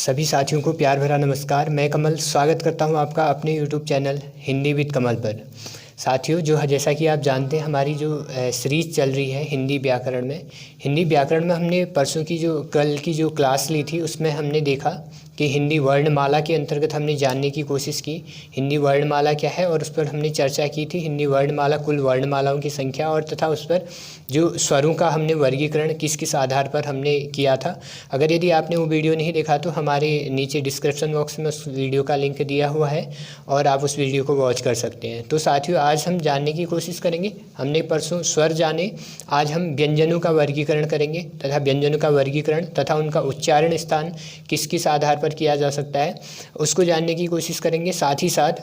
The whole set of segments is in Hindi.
सभी साथियों को प्यार भरा नमस्कार। मैं कमल स्वागत करता हूं आपका अपने YouTube चैनल हिंदी विद कमल पर। साथियों, जैसा कि आप जानते हैं, हमारी जो सीरीज़ चल रही है हिंदी व्याकरण में हमने परसों की कल की जो क्लास ली थी उसमें हमने देखा कि हिंदी वर्णमाला के अंतर्गत हमने जानने की कोशिश की हिंदी वर्णमाला क्या है, और उस पर हमने चर्चा की थी हिंदी वर्णमाला कुल वर्णमालाओं की संख्या और तथा उस पर जो स्वरों का हमने वर्गीकरण किस किस आधार पर हमने किया था। अगर यदि आपने वो वीडियो नहीं देखा तो हमारे नीचे डिस्क्रिप्शन बॉक्स में उस वीडियो का लिंक दिया हुआ है और आप उस वीडियो को वॉच कर सकते हैं। तो साथियों, आज हम जानने की कोशिश करेंगे, हमने परसों स्वर जाने, आज हम व्यंजनों का वर्गीकरण करेंगे तथा व्यंजनों का वर्गीकरण तथा उनका उच्चारण स्थान किस किस आधार पर किया जा सकता है उसको जानने की कोशिश करेंगे। साथ ही साथ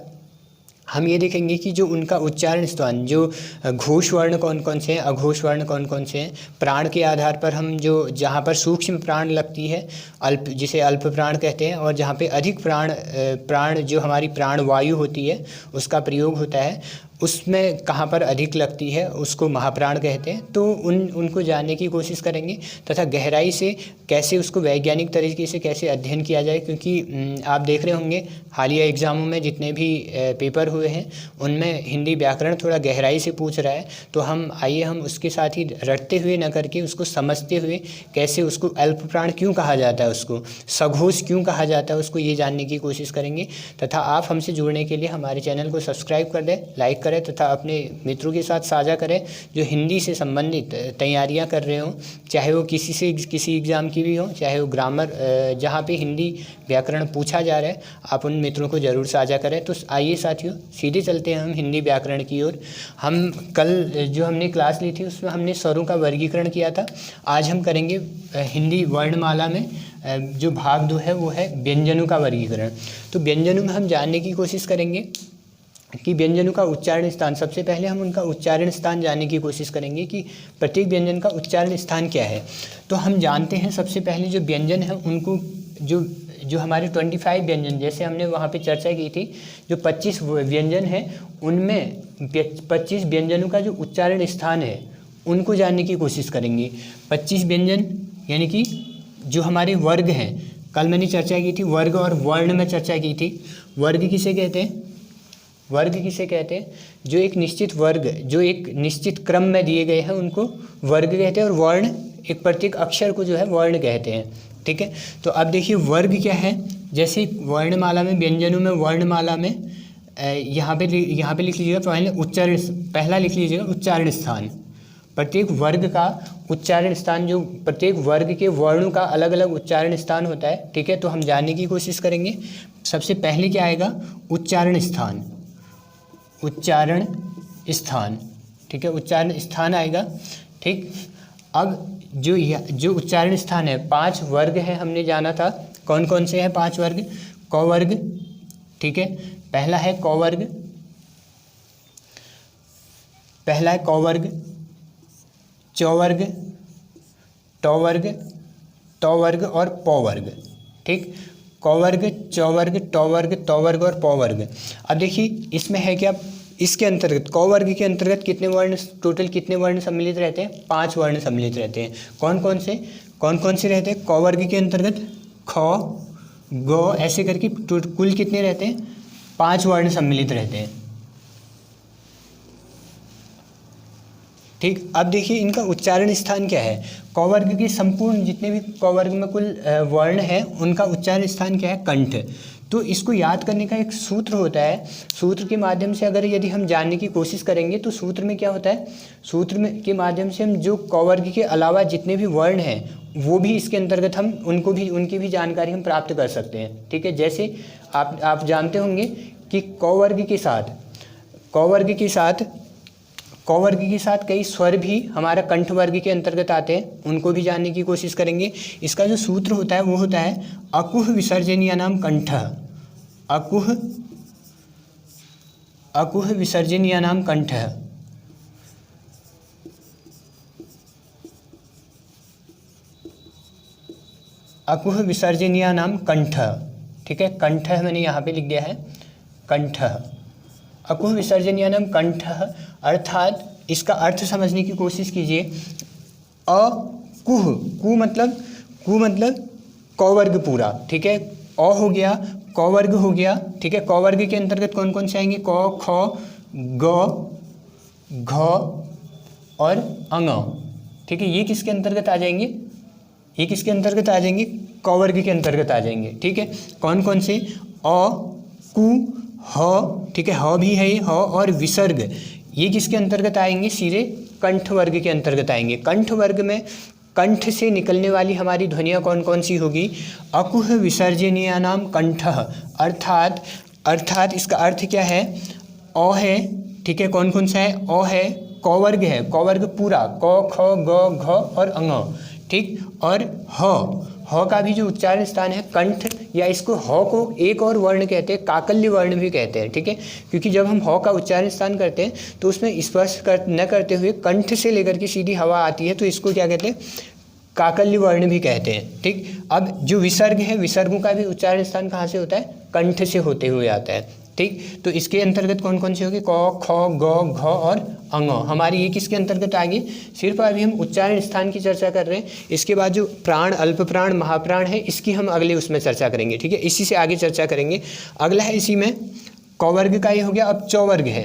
हम ये देखेंगे कि जो उनका उच्चारण स्थान, जो घोष वर्ण कौन कौन से हैं, अघोष वर्ण कौन कौन से हैं, प्राण के आधार पर हम जो जहाँ पर सूक्ष्म प्राण लगती है अल्प, जिसे अल्प प्राण कहते हैं, और जहाँ पे अधिक प्राण जो हमारी प्राण वायु होती है उसका प्रयोग होता है, उसमें कहाँ पर अधिक लगती है उसको महाप्राण कहते हैं। तो उनको जानने की कोशिश करेंगे तथा गहराई से कैसे उसको वैज्ञानिक तरीके से कैसे अध्ययन किया जाए, क्योंकि आप देख रहे होंगे हालिया एग्ज़ामों में जितने भी पेपर हुए हैं उनमें हिंदी व्याकरण थोड़ा गहराई से पूछ रहा है। तो हम उसके साथ ही रटते हुए न करके उसको समझते हुए कैसे उसको अल्प प्राण क्यों कहा जाता है, उसको सघोष क्यों कहा जाता है, उसको ये जानने की कोशिश करेंगे। तथा आप हमसे जुड़ने के लिए हमारे चैनल को सब्सक्राइब कर दें, लाइक करें तथा अपने मित्रों के साथ साझा करें जो हिंदी से संबंधित तैयारियां कर रहे हों, चाहे वो किसी एग्ज़ाम की भी हो, चाहे वो ग्रामर जहाँ पे हिंदी व्याकरण पूछा जा रहा है, आप उन मित्रों को ज़रूर साझा करें। तो आइए साथियों, सीधे चलते हैं हम हिंदी व्याकरण की ओर। हम कल जो हमने क्लास ली थी उसमें हमने स्वरों का वर्गीकरण किया था। आज हम करेंगे हिंदी वर्णमाला में जो भाग 2 है वो है व्यंजनों का वर्गीकरण। तो व्यंजनों में हम जानने की कोशिश करेंगे कि व्यंजनों का उच्चारण स्थान, सबसे पहले हम उनका उच्चारण स्थान जानने की कोशिश करेंगे कि प्रत्येक व्यंजन का उच्चारण स्थान क्या है। तो हम जानते हैं सबसे पहले जो व्यंजन है उनको जो हमारे 25 व्यंजन, जैसे हमने वहाँ पे चर्चा की थी, जो 25 व्यंजन हैं उनमें 25 व्यंजनों का जो उच्चारण स्थान है उनको जानने की कोशिश करेंगे। 25 व्यंजन यानी कि जो हमारे वर्ग हैं, कल मैंने चर्चा की थी वर्ग और वर्ण में चर्चा की थी। वर्ग किसे कहते हैं? जो एक निश्चित वर्ग, जो एक निश्चित क्रम में दिए गए हैं उनको वर्ग कहते हैं, और वर्ण एक प्रत्येक अक्षर को जो है वर्ण कहते हैं। ठीक है, तो अब देखिए वर्ग क्या है। जैसे वर्णमाला में, व्यंजनों में, वर्णमाला में यहाँ पे लिख लीजिएगा पहला लिख लीजिएगा उच्चारण स्थान। प्रत्येक वर्ग का उच्चारण स्थान, जो प्रत्येक वर्ग के वर्णों का अलग अलग उच्चारण स्थान होता है। ठीक है, तो हम जानने की कोशिश करेंगे। सबसे पहले क्या आएगा? उच्चारण स्थान। ठीक है, उच्चारण स्थान आएगा। ठीक, अब जो उच्चारण स्थान है, 5 वर्ग है, हमने जाना था कौन कौन से हैं 5 वर्ग। क वर्ग, ठीक है, पहला है क वर्ग, च वर्ग, ट वर्ग, त वर्ग और प वर्ग। ठीक, क वर्ग, च वर्ग, ट वर्ग, त वर्ग और प वर्ग। अब देखिए इसमें है क्या, इसके अंतर्गत क वर्ग के अंतर्गत टोटल कितने वर्ण सम्मिलित रहते हैं? 5 वर्ण सम्मिलित रहते हैं। कौन कौन से रहते हैं? क वर्ग के अंतर्गत ख, ग ऐसे करके कुल कितने रहते हैं? 5 वर्ण सम्मिलित रहते हैं। ठीक, अब देखिए इनका उच्चारण स्थान क्या है। क वर्ग के संपूर्ण जितने भी क वर्ग में कुल वर्ण है उनका उच्चारण स्थान क्या है? कंठ। तो इसको याद करने का एक सूत्र होता है। सूत्र के माध्यम से यदि हम जानने की कोशिश करेंगे तो सूत्र में क्या होता है, के माध्यम से हम जो क वर्ग के अलावा जितने भी वर्ण हैं वो भी इसके अंतर्गत हम उनकी भी जानकारी हम प्राप्त कर सकते हैं। ठीक है, जैसे आप जानते होंगे कि क वर्ग के साथ कई स्वर भी हमारा कंठ वर्ग के अंतर्गत आते हैं, उनको भी जानने की कोशिश करेंगे। इसका जो सूत्र होता है वो होता है अकुह विसर्जनीयानाम कंठः। अकुह विसर्जनीयानाम कंठः। अकुह विसर्जनीयानाम कंठः। ठीक है, कंठः मैंने यहाँ पे लिख दिया है कंठः। अकुह विसर्जनीयानाम कंठः अर्थात इसका अर्थ समझने की कोशिश कीजिए। कु मतलब क वर्ग पूरा, ठीक है। अ हो गया, क वर्ग हो गया, ठीक है। क वर्ग के अंतर्गत कौन कौन से आएंगे? क, ख, ग, घ और अंग, ठीक है। ये किसके अंतर्गत आ जाएंगे? ये किसके अंतर्गत आ जाएंगे? क वर्ग के अंतर्गत आ जाएंगे, ठीक है। कौन कौन से? अ, कु, ह, ठीक है। ह भी है ये, ह और विसर्ग, ये किसके अंतर्गत आएंगे? सीधे कंठ वर्ग के अंतर्गत आएंगे। कंठ वर्ग में कंठ से निकलने वाली हमारी ध्वनियाँ कौन कौन सी होगी? अकुह विसर्जनीयानाम कंठः, अर्थात इसका अर्थ क्या है? अ है, ठीक है। कौन कौन सा है? अ है, क वर्ग है, क वर्ग पूरा, क, ख, ग, घ और अंग, ठीक। और ह का भी जो उच्चारण स्थान है कंठ, या इसको ह को एक और वर्ण कहते हैं, काकल्य वर्ण भी कहते हैं, ठीक है। क्योंकि जब हम ह का उच्चारण स्थान करते हैं तो उसमें स्पर्श न करते हुए कंठ से लेकर के सीधी हवा आती है, तो इसको क्या कहते हैं? काकल्य वर्ण भी कहते हैं, ठीक। अब जो विसर्ग है, विसर्गों का भी उच्चारण स्थान कहाँ से होता है? कंठ से होते हुए आता है, ठीक। तो इसके अंतर्गत कौन कौन से होंगे? क, ख, ग, घ और अंग, हमारी ये किसके अंतर्गत आ गई? सिर्फ अभी हम उच्चारण स्थान की चर्चा कर रहे हैं। इसके बाद जो प्राण, अल्प प्राण, महाप्राण है, इसकी हम अगले उसमें चर्चा करेंगे, ठीक है। इसी से आगे चर्चा करेंगे। अगला है इसी में क वर्ग का, ये हो गया। अब च वर्ग है।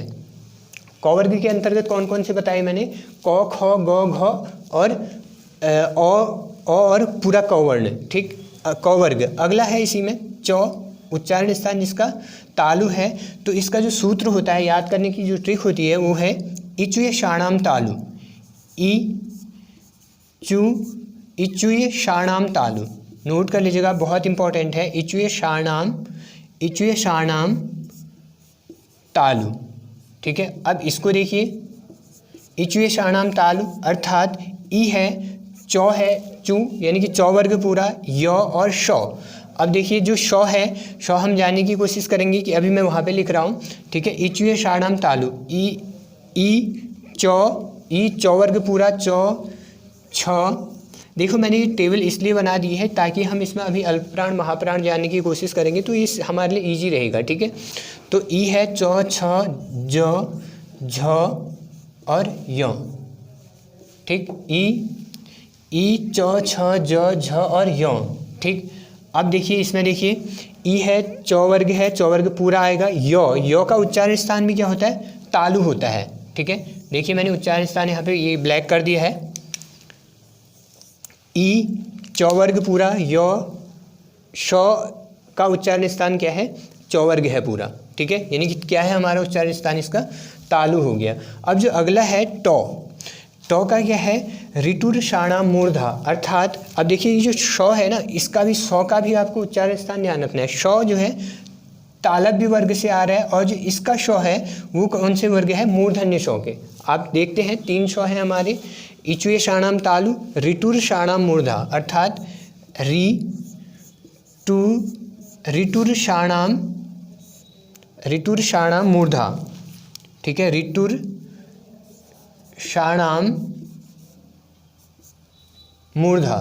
क वर्ग के अंतर्गत कौन कौन से बताए मैंने? क, ख, ग, घ और अ और पूरा क वर्ण, ठीक। क वर्ग। अगला है इसी में च, उच्चारण स्थान जिसका तालु है। तो इसका जो सूत्र होता है, याद करने की जो ट्रिक होती है, वो है इचुये शाणाम तालु। इचुये शाणाम तालु, नोट कर लीजिएगा, बहुत इंपॉर्टेंट है। इचुये शाणाम तालु, ठीक है। अब इसको देखिए, इचुये शाणाम तालु अर्थात ई है, चौ है, चू यानी कि चौ वर्ग पूरा, य और श। अब देखिए जो श है, श हम जानने की कोशिश करेंगे कि अभी मैं वहाँ पे लिख रहा हूँ, ठीक है। इचुये शाणाम तालु, ई चौ वर्ग पूरा, चौ, छ। देखो मैंने ये टेबल इसलिए बना दी है ताकि हम इसमें अभी अल्प प्राण, महाप्राण जानने की कोशिश करेंगे, तो इस हमारे लिए ईजी रहेगा, ठीक है। तो ई है, चौ, छ, ज, झ और य, ठीक। ई, च, छ, ज, झ और य, ठीक। अब देखिए इसमें, देखिए ई है, चौ वर्ग है, चौ वर्ग पूरा आएगा। य का उच्चारण स्थान भी क्या होता है? तालु होता है, ठीक है। देखिए मैंने उच्चारण स्थान यहाँ पे ये ब्लैक कर दिया है। ई, चौ वर्ग पूरा, य, श का उच्चारण स्थान क्या है? चौ वर्ग है पूरा, ठीक है। यानी कि क्या है हमारा उच्चारण स्थान? इसका तालु हो गया। अब जो अगला है टौ का क्या है? ऋटुर शाणाम मूर्धा, अर्थात अब देखिए ये जो श है ना, इसका भी, श का भी आपको उच्चारण स्थान ध्यान रखना है। श जो है तालव्य वर्ग से आ रहा है, और जो इसका श है वो कौन से वर्ग है? मूर्धन्य श के। आप देखते हैं 3 श है हमारे। इचुये शाणाम तालु, ऋटुर शाणाम मूर्धा, अर्थात ऋटुर शाणाम मूर्धा, ठीक है। ऋटुर शाणाम मूर्धा,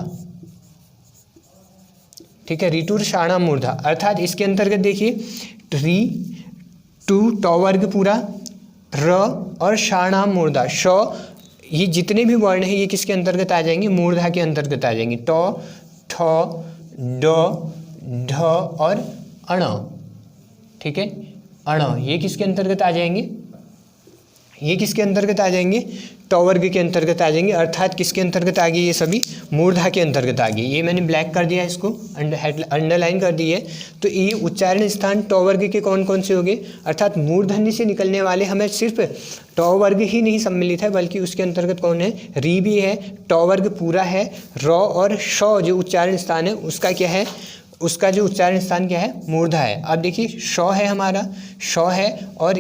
ठीक है। ऋटुर शाणाम मूर्धा अर्थात इसके अंतर्गत देखिए टौ वर्ग पूरा, र और शाणाम मूर्धा, श, ये जितने भी वर्ण हैं ये किसके अंतर्गत आ जाएंगे? मूर्धा के अंतर्गत आ जाएंगे। टौ, ठ, ड, ढ और अण, ठीक है। अण ये किसके अंतर्गत आ जाएंगे? ये किसके अंतर्गत आ जाएंगे? टौ वर्ग के अंतर्गत आ जाएंगे, अर्थात किसके अंतर्गत आ गए? ये सभी मूर्धा के अंतर्गत आ गए। ये मैंने ब्लैक कर दिया, इसको अंडरलाइन कर दी है। तो ये उच्चारण स्थान टौ वर्ग के कौन कौन से हो गए? अर्थात मूर्धन्य से निकलने वाले हमें सिर्फ टौ वर्ग ही नहीं सम्मिलित है, बल्कि उसके अंतर्गत कौन है? री भी है, टौ वर्ग पूरा है, र और श जो उच्चारण स्थान है उसका क्या है? उसका जो उच्चारण स्थान क्या है? मूर्धा है। अब देखिए श है हमारा, श है, और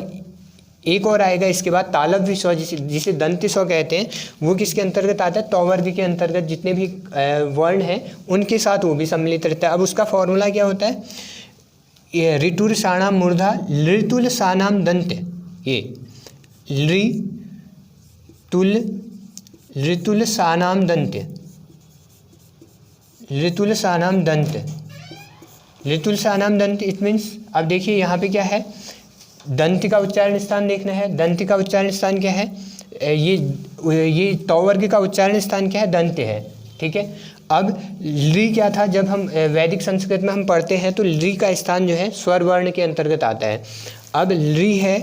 एक और आएगा इसके बाद तालव्य श, जिसे दंत श कहते हैं, वो किसके अंतर्गत आता है? टौ वर्ग के अंतर्गत जितने भी वर्ण हैं उनके साथ वो भी सम्मिलित रहता है। अब उसका फॉर्मूला क्या होता है? ये ऋटुर शाणाम मूर्धा लृतुल सानाम दंत, ये ऋतुल सानाम दंत, ऋतुल सानाम दंत, ऋतुल सानाम दंत। इट मीन्स अब देखिए यहाँ पे क्या है? दंत का उच्चारण स्थान देखना है। दंत का उच्चारण स्थान क्या है? ये टौ वर्ग का उच्चारण स्थान क्या है? दंत है। ठीक है। अब ली क्या था, जब हम वैदिक संस्कृत में हम पढ़ते हैं तो ली का स्थान जो है स्वर वर्ण के अंतर्गत आता है। अब ली है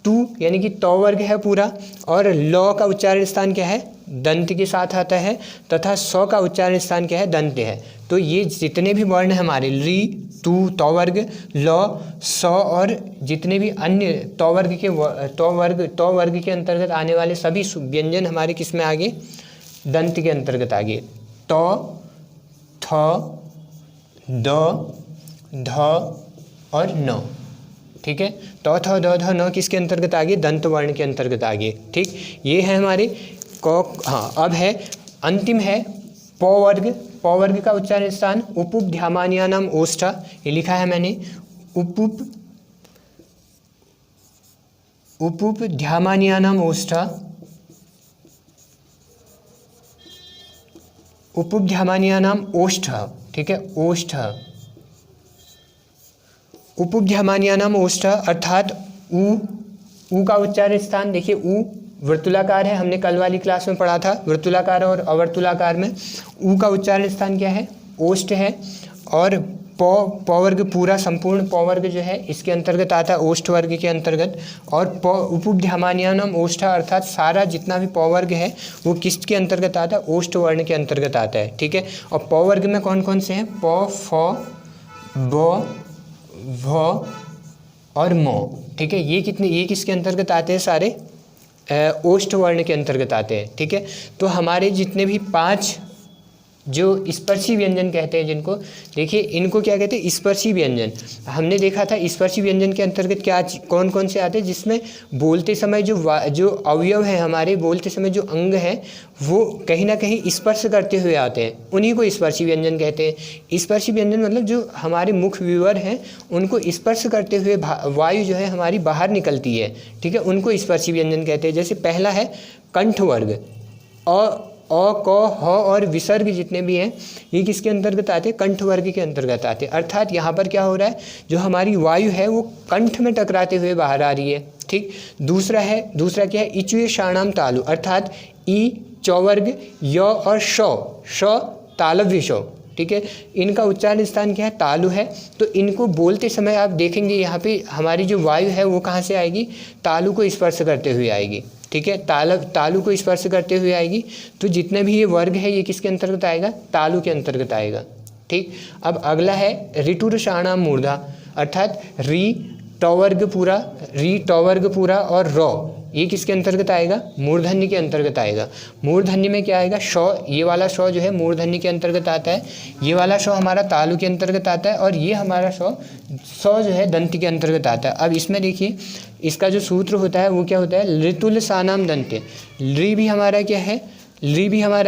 टू यानी कि तौ वर्ग है पूरा, और लौ का उच्चारण स्थान क्या है, दंत के साथ आता है, तथा सौ का उच्चारण स्थान क्या है, दंत है। तो ये जितने भी वर्ण हैं हमारे ली, टू, तौ वर्ग, लौ, सौ और जितने भी अन्य तौ वर्ग के अंतर्गत आने वाले सभी व्यंजन हमारे किस में आगे, दंत के अंतर्गत आगे। तौ, थ, द, ध और न, ठीक है। तौ, थ, द, ध, न किसके अंतर्गत आगे, दंत वर्ण के अंतर्गत आगे, ठीक। ये है हमारे हाँ, अब है अंतिम है पौ वर्ग। पौ वर्ग का उच्चारण स्थान उपध्यामान्यानाम ओष्ठा, ये लिखा है मैंने, उपध्यामान्यानाम ओष्ठा, उपध्यामान्यानाम ओष्ठ, ठीक है, ओष्ठ, उपध्यामान्यानाम ओष्ठ अर्थात ऊ का उच्चारण स्थान देखिए, ऊ वर्तुलाकार है, हमने कल वाली क्लास में पढ़ा था वर्तुलाकार और अवर्तुलाकार में। ऊ का उच्चारण स्थान क्या है, ओष्ठ है। और पौ वर्ग पूरा संपूर्ण पौ वर्ग जो है इसके अंतर्गत आता है, ओष्ठ वर्ग के अंतर्गत। और उपध्यामान्यानाम ओष्ठा अर्थात सारा जितना भी पौ वर्ग है वो किसके अंतर्गत आता है, ओष्ठ वर्ण के अंतर्गत आता है, ठीक है। और पौ वर्ग में कौन कौन से हैं, पौ, फ, ब, भ और मो, ठीक है। ये किसके अंतर्गत आते हैं, सारे ओष्ठ वर्ण के अंतर्गत आते हैं, ठीक है। तो हमारे जितने भी 5 जो स्पर्शी व्यंजन कहते हैं जिनको, देखिए इनको क्या कहते हैं, स्पर्शी व्यंजन। हमने देखा था स्पर्शी व्यंजन के अंतर्गत क्या कौन कौन से आते हैं, जिसमें बोलते समय जो अवयव है हमारे, बोलते समय जो अंग है वो कहीं ना कहीं स्पर्श करते हुए आते हैं, उन्हीं को स्पर्शी व्यंजन कहते हैं। स्पर्शी व्यंजन मतलब जो हमारे मुख विवर हैं उनको स्पर्श करते हुए वायु जो है हमारी बाहर निकलती है, ठीक है, उनको स्पर्शी व्यंजन कहते हैं। जैसे पहला है कंठ वर्ग, अ, क, ह और विसर्ग जितने भी हैं ये किसके अंतर्गत आते हैं, कंठ वर्ग के अंतर्गत आते हैं। अर्थात यहाँ पर क्या हो रहा है, जो हमारी वायु है वो कंठ में टकराते हुए बाहर आ रही है, ठीक। दूसरा क्या है, इचुए शाणाम तालु अर्थात ई चौवर्ग, य और श तालव्य श, ठीक है। इनका उच्चारण स्थान क्या है, तालु है। तो इनको बोलते समय आप देखेंगे यहाँ पे हमारी जो वायु है वो कहाँ से आएगी, तालु को स्पर्श करते हुए आएगी, ठीक है, तालु को स्पर्श करते हुए आएगी। तो जितने भी ये वर्ग है ये किसके अंतर्गत आएगा, तालु के अंतर्गत आएगा, ठीक। अब अगला है ऋटुर शाणाम मूर्धा अर्थात री टौ वर्ग पूरा और रौ, ये किसके अंतर्गत आएगा, मूर्धन्य के अंतर्गत आएगा। मूर्धन्य में क्या आएगा, शौ, ये वाला शौ जो है मूर्धन्य के अंतर्गत आता है, ये वाला शौ हमारा तालु के अंतर्गत आता है, और ये हमारा शौ जो है दंत के अंतर्गत आता है। अब इसमें देखिए इसका जो सूत्र होता है वो क्या होता है, ऋतुल सानाम दंत्य। ली भी हमारा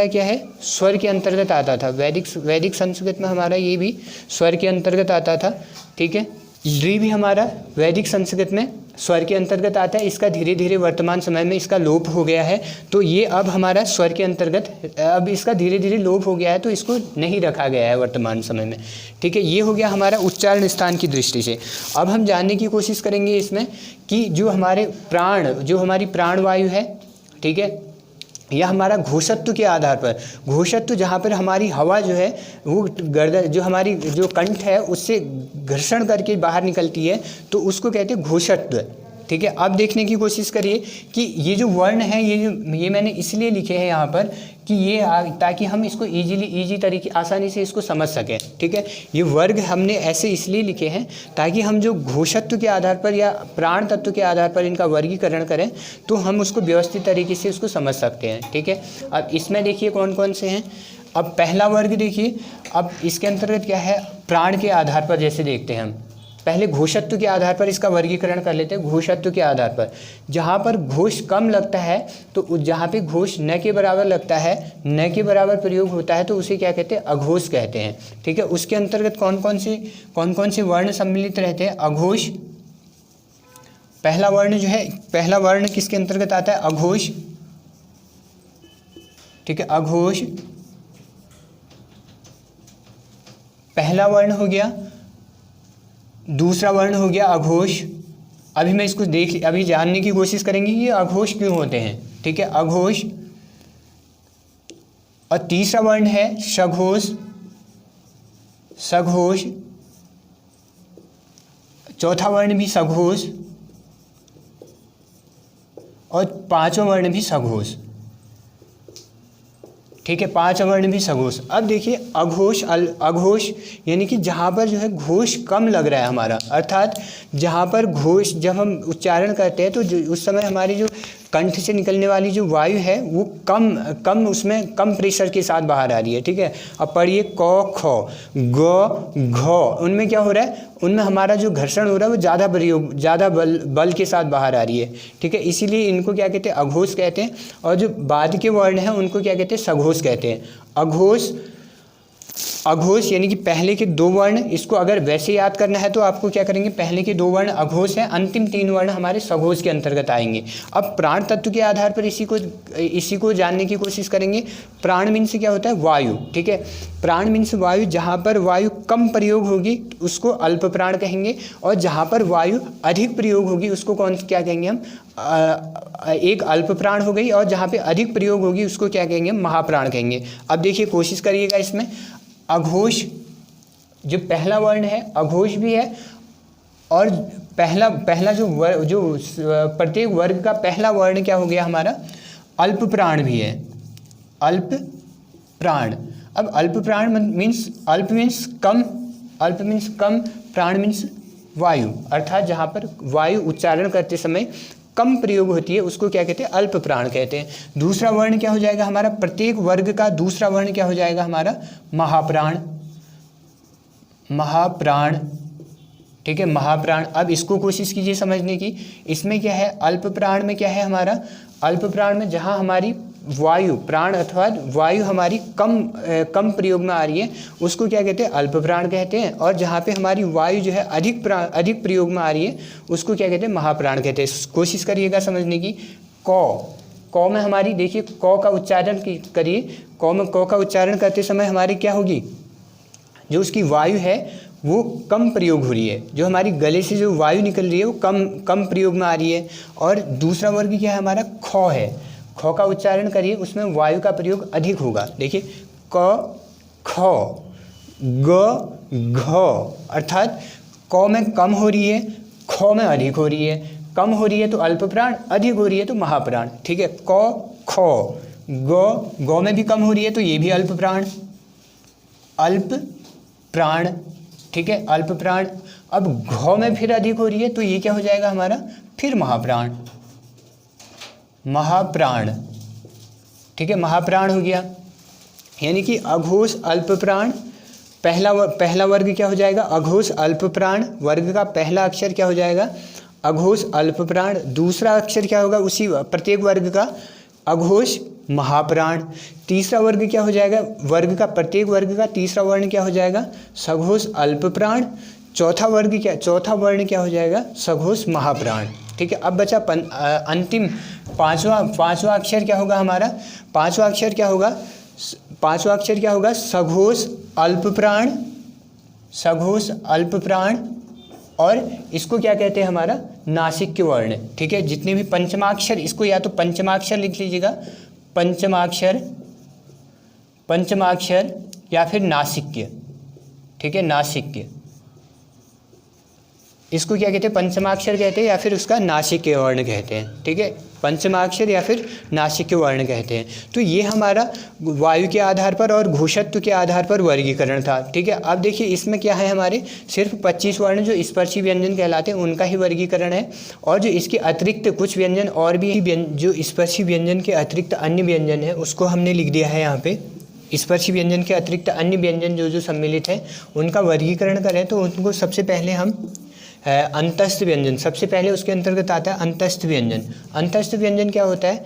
क्या है, स्वर के अंतर्गत आता था। वैदिक संस्कृत में हमारा ये भी स्वर के अंतर्गत आता था, ठीक है। ली भी हमारा वैदिक संस्कृत में स्वर के अंतर्गत आता है। इसका धीरे धीरे वर्तमान समय में इसका लोप हो गया है, तो ये अब हमारा स्वर के अंतर्गत, अब इसका धीरे धीरे लोप हो गया है तो इसको नहीं रखा गया है वर्तमान समय में, ठीक है। ये हो गया हमारा उच्चारण स्थान की दृष्टि से। अब हम जानने की कोशिश करेंगे इसमें कि जो हमारी प्राणवायु है, ठीक है, यह हमारा घोषत्व के आधार पर, घोषत्व जहाँ पर हमारी हवा जो है वो गर्दन जो हमारी जो कंठ है उससे घर्षण करके बाहर निकलती है तो उसको कहते हैं घोषत्व, ठीक है। अब देखने की कोशिश करिए कि ये जो वर्ण है ये मैंने इसलिए लिखे हैं यहाँ पर कि ये ताकि हम इसको इजी तरीके आसानी से इसको समझ सकें, ठीक है। ये वर्ग हमने ऐसे इसलिए लिखे हैं ताकि हम जो घोषत्व के आधार पर या प्राण तत्व के आधार पर इनका वर्गीकरण करें तो हम उसको व्यवस्थित तरीके से उसको समझ सकते हैं, ठीक है। अब इसमें देखिए कौन कौन से हैं। अब पहला वर्ग देखिए, अब इसके अंतर्गत क्या है, प्राण के आधार पर जैसे देखते हैं हम, पहले घोषत्व के आधार पर इसका वर्गीकरण कर लेते हैं। घोषत्व के आधार पर जहाँ पर घोष कम लगता है तो जहाँ पे घोष न के बराबर लगता है, न के बराबर प्रयोग होता है तो उसे क्या कहते हैं, अघोष कहते हैं, ठीक है। उसके अंतर्गत कौन कौन से वर्ण सम्मिलित रहते हैं, अघोष। पहला वर्ण किसके अंतर्गत आता है, अघोष, ठीक है, अघोष पहला वर्ण हो गया। दूसरा वर्ण हो गया अघोष। अभी मैं इसको अभी जानने की कोशिश करेंगे कि ये अघोष क्यों होते हैं, ठीक है। अघोष और तीसरा वर्ण है सघोष, सघोष। चौथा वर्ण भी सघोष और पांचवा वर्ण भी सघोष। ठीक है, पांच वर्ण भी सघोष। अब देखिए अघोष, अघोष यानी कि जहाँ पर जो है घोष कम लग रहा है हमारा, अर्थात जहाँ पर घोष जब हम उच्चारण करते हैं तो उस समय हमारी जो कंठ से निकलने वाली जो वायु है वो कम उसमें कम प्रेशर के साथ बाहर आ रही है। ठीक है, अब पढ़िए क ख ग घ, उनमें क्या हो रहा है, उनमें हमारा जो घर्षण हो रहा है वो ज़्यादा बल के साथ बाहर आ रही है। ठीक है, इसीलिए इनको क्या कहते हैं, अघोष कहते हैं। और जो बाद के वर्ण हैं उनको क्या कहते हैं, सघोष कहते हैं। अघोष, अघोष यानी कि पहले के दो वर्ण, इसको अगर वैसे याद करना है तो आपको क्या करेंगे, पहले के दो वर्ण अघोष हैं, अंतिम तीन वर्ण हमारे सघोष के अंतर्गत आएंगे। अब प्राण तत्व के आधार पर इसी को जानने की कोशिश करेंगे। प्राण मीन्स क्या होता है, वायु। ठीक है, प्राण मीन्स वायु, जहाँ पर वायु कम प्रयोग होगी उसको अल्प प्राण कहेंगे, और जहाँ पर वायु अधिक प्रयोग होगी उसको क्या कहेंगे हम, एक अल्प प्राण हो गई, और जहाँ पे अधिक प्रयोग होगी उसको क्या कहेंगे, महाप्राण कहेंगे। अब देखिए कोशिश करिएगा इसमें, अघोष जो पहला वर्ण है अघोष भी है, और पहला जो प्रत्येक वर्ग का पहला वर्ण क्या हो गया हमारा, अल्प प्राण भी है, अल्प प्राण। अब अल्प प्राण मीन्स, अल्प मीन्स कम, अल्प मीन्स कम, प्राण मीन्स वायु, अर्थात जहाँ पर वायु उच्चारण करते समय कम प्रयोग होती है उसको क्या कहते हैं, अल्प प्राण कहते हैं। दूसरा वर्ण क्या हो जाएगा हमारा, प्रत्येक वर्ग का दूसरा वर्ण क्या हो जाएगा हमारा, महाप्राण, महाप्राण। ठीक है, महाप्राण। अब इसको कोशिश कीजिए समझने की, इसमें क्या है, अल्प प्राण में क्या है हमारा, अल्प प्राण में जहाँ हमारी वायु, प्राण अथवा वायु हमारी कम प्रयोग में आ रही है उसको क्या कहते हैं, अल्प प्राण कहते हैं, और जहाँ पे हमारी वायु जो है अधिक प्रयोग में आ रही है उसको क्या कहते हैं, महाप्राण कहते हैं। कोशिश करिएगा समझने की। क में हमारी देखिए, क का उच्चारण करिए, क में क का उच्चारण करते समय हमारी क्या होगी, जो उसकी वायु है वो कम प्रयोग हो रही है, जो हमारी गले से जो वायु निकल रही है वो कम प्रयोग में आ रही है। और दूसरा वर्ग क्या है हमारा, ख है, ख का उच्चारण करिए, उसमें वायु का प्रयोग अधिक होगा। देखिए क ख ग घ, अर्थात क में कम हो रही है, ख में अधिक हो रही है, कम हो रही है तो अल्प प्राण, अधिक हो रही है तो महाप्राण। ठीक है, क ख ग में भी कम हो रही है तो ये भी अल्प प्राण, अल्प प्राण। ठीक है, अल्प प्राण। अब घ में फिर अधिक हो रही है तो ये क्या हो जाएगा हमारा, फिर महाप्राण, महाप्राण। ठीक है, महाप्राण हो गया। यानी कि अघोष अल्प प्राण, पहला वर्ग क्या हो जाएगा, अघोष अल्प प्राण, वर्ग का पहला अक्षर क्या हो जाएगा, अघोष अल्प प्राण। दूसरा अक्षर क्या होगा उसी प्रत्येक वर्ग का, अघोष महाप्राण। तीसरा वर्ग क्या हो जाएगा, वर्ग का प्रत्येक वर्ग का तीसरा वर्ण क्या हो जाएगा, सघोष अल्प प्राण। चौथा वर्ण क्या हो जाएगा, सघोष महाप्राण। ठीक है, अब बचा अंतिम पांचवा अक्षर क्या होगा हमारा, पांचवा अक्षर क्या होगा, सघोष अल्प प्राण, सघोष अल्प प्राण। और इसको क्या कहते हैं हमारा, नासिक वर्ण। ठीक है, जितने भी पंचमाक्षर, इसको या तो पंचमाक्षर लिख लीजिएगा, पंचमाक्षर या फिर नासिक्य। ठीक है, नासिक्य, इसको क्या कहते हैं, पंचमाक्षर कहते हैं या फिर उसका नासिक वर्ण कहते हैं। ठीक है, पंचमाक्षर या फिर नासिक वर्ण कहते हैं। तो ये हमारा वायु के आधार पर और घोषत्व के आधार पर वर्गीकरण था। ठीक है, अब देखिए इसमें क्या है, हमारे सिर्फ 25 वर्ण जो स्पर्शी व्यंजन कहलाते हैं उनका ही वर्गीकरण है, और जो इसके अतिरिक्त कुछ व्यंजन और भी जो स्पर्शी व्यंजन के अतिरिक्त अन्य व्यंजन है उसको हमने लिख दिया है यहाँ पे। स्पर्शी व्यंजन के अतिरिक्त अन्य व्यंजन जो सम्मिलित हैं उनका वर्गीकरण करें तो उनको सबसे पहले हम अंतस्थ व्यंजन, सबसे पहले उसके अंतर्गत आता है अंतस्थ व्यंजन। अंतस्थ व्यंजन क्या होता है,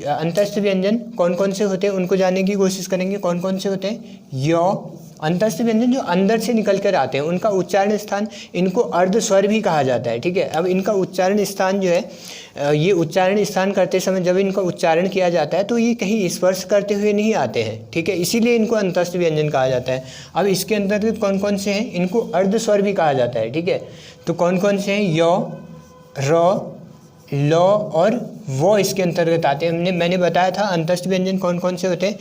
अंतस्थ व्यंजन कौन कौन से होते हैं उनको जानने की कोशिश करेंगे। कौन कौन से होते हैं, य अंतस्थ व्यंजन जो अंदर से निकल कर आते हैं, उनका उच्चारण स्थान, इनको अर्ध स्वर भी कहा जाता है। ठीक है, अब इनका उच्चारण स्थान जो है, ये उच्चारण स्थान करते समय जब इनका उच्चारण किया जाता है तो ये कहीं स्पर्श करते हुए नहीं आते हैं। ठीक है, इसीलिए इनको अंतस्थ व्यंजन कहा जाता है। अब इसके अंतर्गत कौन कौन से हैं, इनको अर्ध स्वर भी कहा जाता है। ठीक है, तो कौन कौन से हैं, य, र, लौ और वो इसके अंतर्गत आते हैं। मैंने बताया था अंतस्थ व्यंजन कौन कौन से होते हैं,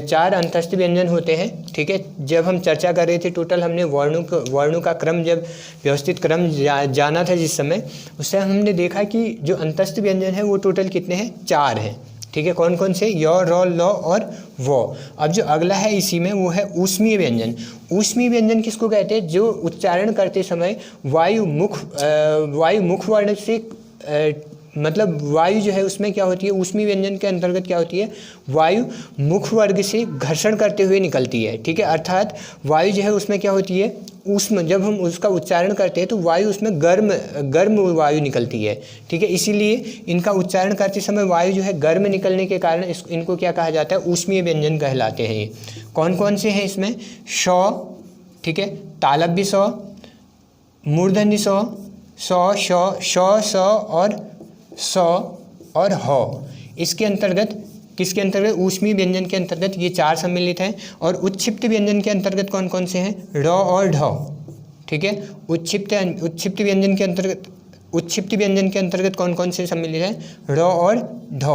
चार अंतस्थ व्यंजन होते हैं। ठीक है, जब हम चर्चा कर रहे थे टोटल हमने वर्णों का क्रम, जब व्यवस्थित क्रम जाना था जिस समय, उससे हमने देखा कि जो अंतस्थ व्यंजन है वो टोटल कितने हैं, 4 हैं। ठीक है, कौन कौन से, यौ, रौ, लौ और वो। अब जो अगला है इसी में वो है ऊष्मीय व्यंजन। ऊष्मीय व्यंजन किसको कहते हैं, जो उच्चारण करते समय वायु मुख वर्ण से मतलब वायु जो है उसमें क्या होती है, ऊष्मीय व्यंजन के अंतर्गत क्या होती है, वायु मुख वर्ग से घर्षण करते हुए निकलती है। ठीक है, अर्थात वायु जो है उसमें क्या होती है, ऊष्म, जब हम उसका उच्चारण करते हैं तो वायु उसमें गर्म वायु निकलती है। ठीक है, इसीलिए इनका उच्चारण करते समय वायु जो है गर्म निकलने के कारण इनको क्या कहा जाता है, ऊष्मीय व्यंजन कहलाते हैं। ये कौन कौन से हैं इसमें, शौ, ठीक है, तालव्य शौ, मूर्धन्य शौ, शौ, श और सौ और हो। इसके अंतर्गत किसके अंतर्गत, ऊष्मीय व्यंजन के अंतर्गत ये 4 सम्मिलित हैं। और उच्छिप्त व्यंजन के अंतर्गत कौन कौन से हैं, ड़ और ढ। ठीक है, उच्छिप्त व्यंजन के अंतर्गत कौन कौन से सम्मिलित हैं, ड़ और ढ।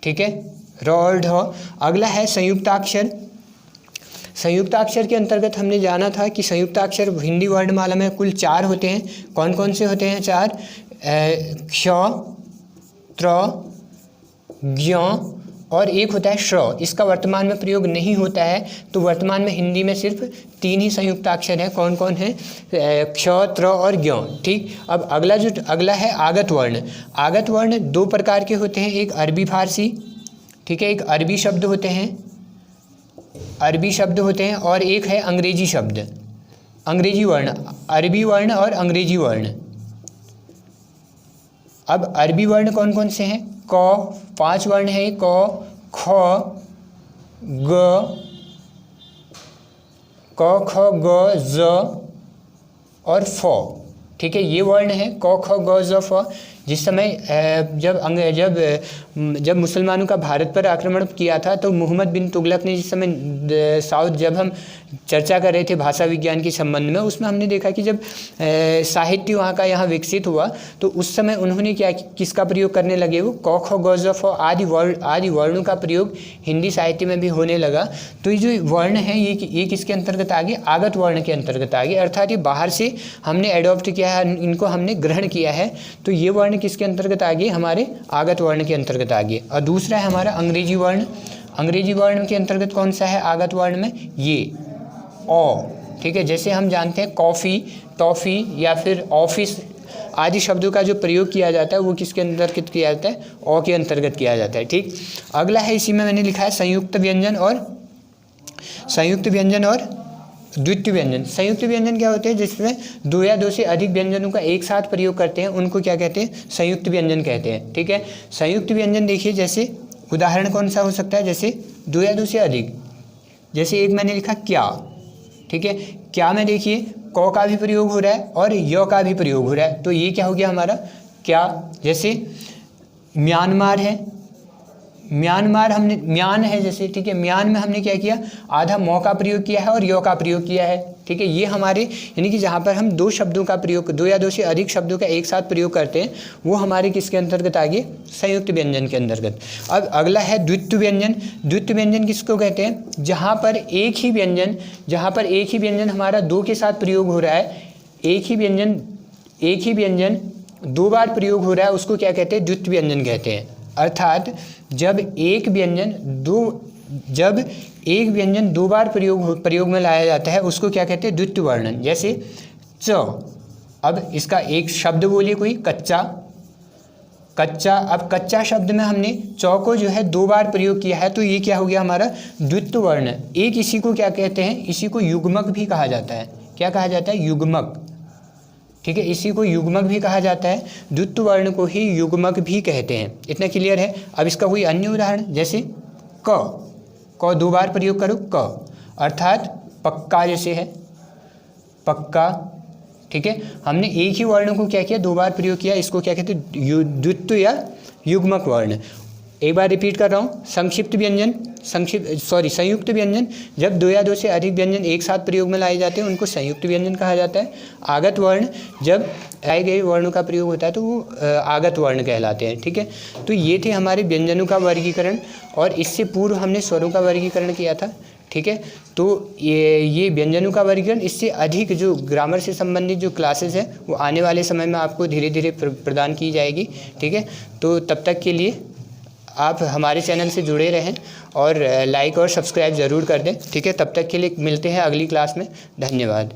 ठीक है, र और ढ। अगला है संयुक्ताक्षर। संयुक्ताक्षर के अंतर्गत हमने जाना था कि संयुक्ताक्षर हिंदी वर्णमाला में कुल 4 होते हैं। कौन कौन से होते हैं 4, क्ष, त्र, ज्ञ और एक होता है श्र। इसका वर्तमान में प्रयोग नहीं होता है, तो वर्तमान में हिंदी में सिर्फ 3 ही संयुक्ताक्षर हैं। कौन कौन है, क्ष, त्र और ज्ञ। ठीक, अब अगला है आगत वर्ण। आगत वर्ण 2 प्रकार के होते हैं, एक अरबी फारसी, ठीक है, एक अरबी शब्द होते हैं और एक है अंग्रेजी शब्द, अंग्रेजी वर्ण, अरबी वर्ण और अंग्रेजी वर्ण। अब अरबी वर्ण कौन कौन से हैं, क, 5 वर्ण हैं, क, ख, ग, ज और फ। ठीक है, ये वर्ण है क, ख, ग, ज, फ। जिस समय जब मुसलमानों का भारत पर आक्रमण किया था, तो मोहम्मद बिन तुगलक ने जिस समय साउथ, जब हम चर्चा कर रहे थे भाषा विज्ञान के संबंध में, उसमें हमने देखा कि जब साहित्य वहाँ का यहाँ विकसित हुआ, तो उस समय उन्होंने किसका प्रयोग करने लगे, वो क, ख, ग, ज, फ आदि वर्णों का प्रयोग हिंदी साहित्य में भी होने लगा। तो ये जो वर्ण हैं ये किसके अंतर्गत आ गए, आगत वर्ण के अंतर्गत आ गए। अर्थात ये बाहर से हमने एडॉप्ट किया है, इनको हमने ग्रहण किया है, तो ये वर्ण किसके अंतर्गत आ गए, हमारे आगत वर्ण के अंतर्गत आ गए। और दूसरा है हमारा अंग्रेजी वर्ण। अंग्रेजी वर्ण के अंतर्गत कौन सा है आगत वर्ण में, ये ओ। ठीक है, जैसे हम जानते हैं कॉफ़ी, टॉफ़ी या फिर ऑफिस आदि शब्दों का जो प्रयोग किया जाता है वो किसके अंतर्गत किया जाता है, ओ के अंतर्गत किया जाता है। ठीक, अगला है इसी में मैंने लिखा है संयुक्त व्यंजन और द्वितीय व्यंजन। संयुक्त व्यंजन क्या होते हैं, जिसमें 2 या 2 से अधिक व्यंजनों का एक साथ प्रयोग करते हैं, उनको क्या कहते हैं, संयुक्त व्यंजन कहते हैं। ठीक है, संयुक्त व्यंजन देखिए, जैसे उदाहरण कौन सा हो सकता है, जैसे 2 या 2 से अधिक, जैसे एक मैंने लिखा क्या। ठीक है, क्या में देखिए क का भी प्रयोग हो रहा है और य का भी प्रयोग हो रहा है, तो ये क्या हो गया हमारा क्या। जैसे म्यांमार है, म्यान है जैसे, ठीक है, म्यान में हमने क्या किया, आधा मौ का प्रयोग किया है और यो का प्रयोग किया है। ठीक है, ये हमारे यानी कि जहाँ पर हम 2 शब्दों का प्रयोग, 2 या 2 से अधिक शब्दों का एक साथ प्रयोग करते हैं, वो हमारे किसके अंतर्गत आ गए, संयुक्त व्यंजन के अंतर्गत। अब अगला है द्वितीय व्यंजन। द्वितीय व्यंजन किसको कहते हैं, जहाँ पर एक ही व्यंजन हमारा 2 के साथ प्रयोग हो रहा है, एक ही व्यंजन 2 बार प्रयोग हो रहा है, उसको क्या कहते हैं, द्वितीय व्यंजन कहते हैं। अर्थात जब एक व्यंजन 2 बार प्रयोग में लाया जाता है, उसको क्या कहते हैं, द्वितीय वर्णन। जैसे च, अब इसका एक शब्द बोलिए कोई, कच्चा। अब कच्चा शब्द में हमने च को जो है 2 बार प्रयोग किया है, तो ये क्या हो गया हमारा द्वितीय वर्ण। एक इसी को क्या कहते हैं, इसी को युग्मक भी कहा जाता है। क्या कहा जाता है, युग्मक। ठीक है, इसी को युग्मक भी कहा जाता है, द्वितीय वर्ण को ही युग्मक भी कहते हैं। इतना क्लियर है। अब इसका कोई अन्य उदाहरण, जैसे क 2 बार प्रयोग करो, क, अर्थात पक्का जैसे है, पक्का। ठीक है, हमने एक ही वर्ण को क्या किया, 2 बार प्रयोग किया, इसको क्या कहते हैं, द्वितीय या युग्मक वर्ण। एक बार रिपीट कर रहा हूँ, संयुक्त व्यंजन, जब दो या दो से अधिक व्यंजन एक साथ प्रयोग में लाए जाते हैं उनको संयुक्त व्यंजन कहा जाता है। आगत वर्ण, जब आए गए वर्णों का प्रयोग होता है तो वो आगत वर्ण कहलाते हैं। ठीक है, तो ये थे हमारे व्यंजनों का वर्गीकरण, और इससे पूर्व हमने स्वरों का वर्गीकरण किया था। ठीक है, तो ये व्यंजनों का वर्गीकरण, इससे अधिक जो ग्रामर से संबंधित जो क्लासेस हैं वो आने वाले समय में आपको धीरे धीरे प्रदान की जाएगी। ठीक है, तो तब तक के लिए आप हमारे चैनल से जुड़े रहें और लाइक और सब्सक्राइब ज़रूर कर दें। ठीक है, तब तक के लिए मिलते हैं अगली क्लास में। धन्यवाद।